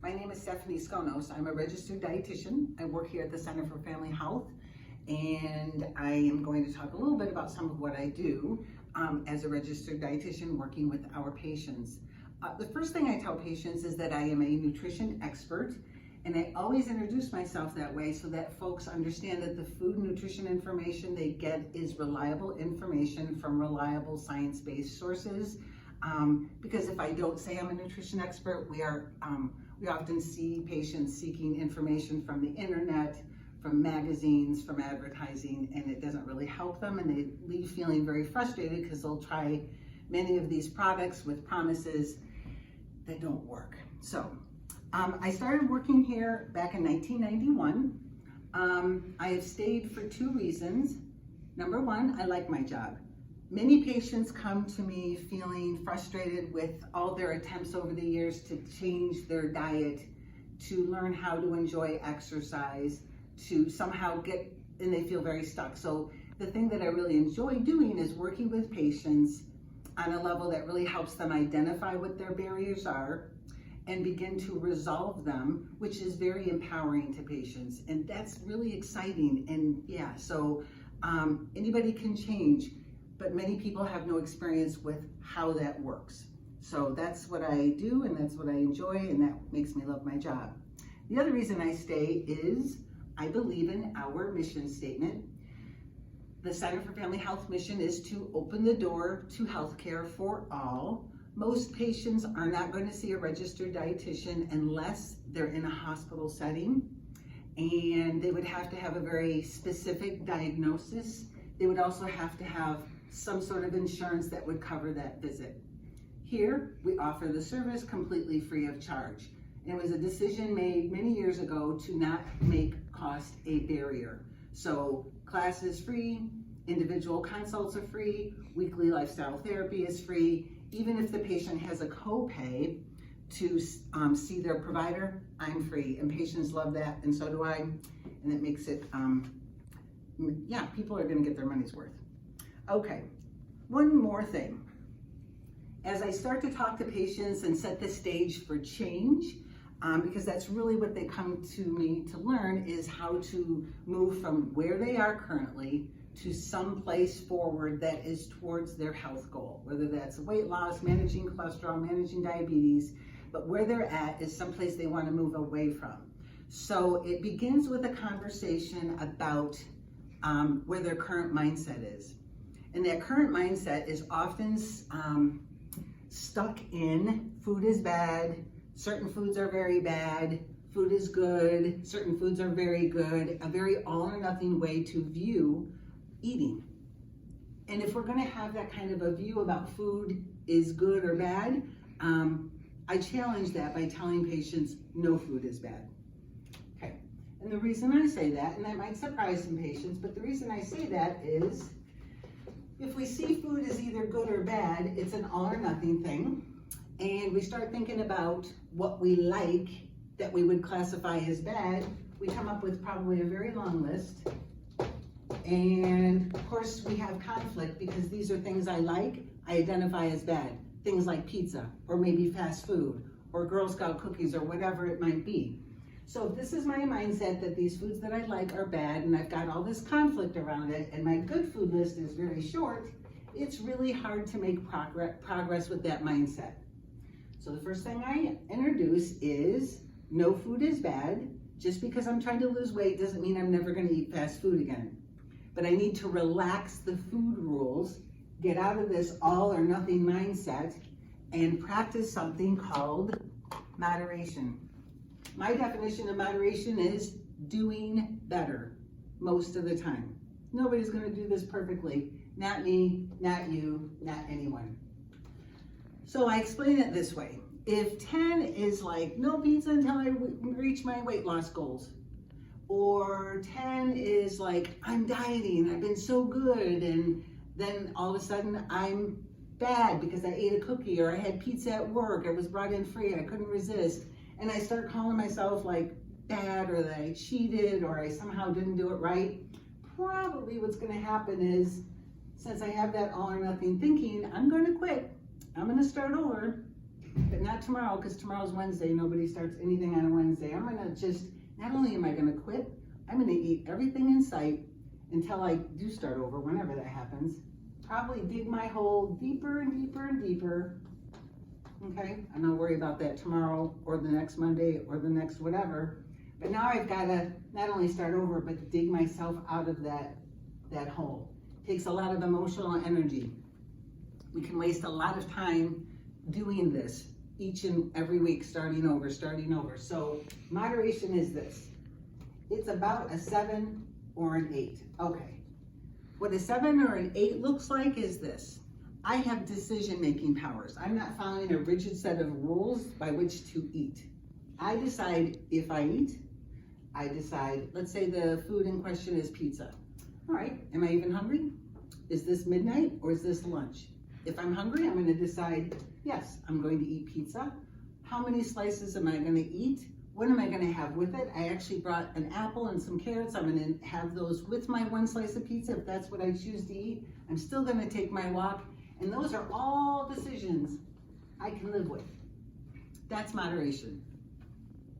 My name is Stephanie Skonos. I'm a registered dietitian. I work here at the Center for Family Health, and I am going to talk a little bit about some of what I do as a registered dietitian working with our patients. The first thing I tell patients is that I am a nutrition expert, and I always introduce myself that way so that folks understand that the food and nutrition information they get is reliable information from reliable science-based sources. Because if I don't say I'm a nutrition expert, we often see patients seeking information from the internet, from magazines, from advertising, and it doesn't really help them, and they leave feeling very frustrated because they'll try many of these products with promises that don't work. So I started working here back in 1991. I have stayed for two reasons. Number one, I like my job. Many patients come to me feeling frustrated with all their attempts over the years to change their diet, to learn how to enjoy exercise, to somehow and they feel very stuck. So the thing that I really enjoy doing is working with patients on a level that really helps them identify what their barriers are and begin to resolve them, which is very empowering to patients. And that's really exciting. And yeah, so anybody can change, but many people have no experience with how that works. So that's what I do, and that's what I enjoy, and that makes me love my job. The other reason I stay is I believe in our mission statement. The Center for Family Health mission is to open the door to healthcare for all. Most patients are not going to see a registered dietitian unless they're in a hospital setting, and they would have to have a very specific diagnosis. They would also have to have some sort of insurance that would cover that visit. Here, we offer the service completely free of charge. And it was a decision made many years ago to not make cost a barrier. So class is free, individual consults are free, weekly lifestyle therapy is free. Even if the patient has a copay to see their provider, I'm free. And patients love that, and so do I. And it makes it, yeah, people are gonna get their money's worth. Okay, one more thing. As I start to talk to patients and set the stage for change, because that's really what they come to me to learn, is how to move from where they are currently to some place forward that is towards their health goal, whether that's weight loss, managing cholesterol, managing diabetes, but where they're at is someplace they want to move away from. So it begins with a conversation about where their current mindset is. And that current mindset is often stuck in food is bad, certain foods are very bad, food is good, certain foods are very good, a very all or nothing way to view eating. And if we're going to have that kind of a view about food is good or bad, I challenge that by telling patients no food is bad. Okay, and the reason I say that, and that might surprise some patients, but the reason I say that is if we see food as either good or bad, it's an all or nothing thing. And we start thinking about what we like that we would classify as bad, we come up with probably a very long list. And of course we have conflict because these are things I like, I identify as bad. Things like pizza, or maybe fast food, or Girl Scout cookies, or whatever it might be. So if this is my mindset that these foods that I like are bad, and I've got all this conflict around it, and my good food list is very short, it's really hard to make progress with that mindset. So the first thing I introduce is no food is bad. Just because I'm trying to lose weight doesn't mean I'm never going to eat fast food again. But I need to relax the food rules, get out of this all or nothing mindset, and practice something called moderation. My definition of moderation is doing better most of the time. Nobody's going to do this perfectly. Not me, not you, not anyone. So I explain it this way. If 10 is like no pizza until I reach my weight loss goals, or 10 is like I'm dieting, I've been so good, and then all of a sudden I'm bad because I ate a cookie, or I had pizza at work, it was brought in free, I couldn't resist, and I start calling myself like bad, or that I cheated, or I somehow didn't do it right, probably what's going to happen is, since I have that all or nothing thinking, I'm going to quit. I'm going to start over. but not tomorrow, because tomorrow's Wednesday. Nobody starts anything on a Wednesday. I'm gonna just, not only am I gonna quit, I'm gonna eat everything in sight until I do start over, whenever that happens. Probably dig my hole deeper and deeper and deeper. Okay, and I'll worry about that tomorrow or the next Monday or the next whatever. But now I've gotta not only start over, but dig myself out of that hole. Takes a lot of emotional energy. We can waste a lot of time doing this each and every week, starting over. So moderation is this. It's about a 7 or an 8. Okay. What a 7 or an 8 looks like is this. I have decision-making powers. I'm not following a rigid set of rules by which to eat. I decide if I eat. I decide, let's say the food in question is pizza. All right, am I even hungry? Is this midnight or is this lunch? If I'm hungry, I'm gonna decide, yes, I'm going to eat pizza. How many slices am I gonna eat? What am I gonna have with it? I actually brought an apple and some carrots. I'm gonna have those with my 1 slice of pizza if that's what I choose to eat. I'm still gonna take my walk. And those are all decisions I can live with. That's moderation.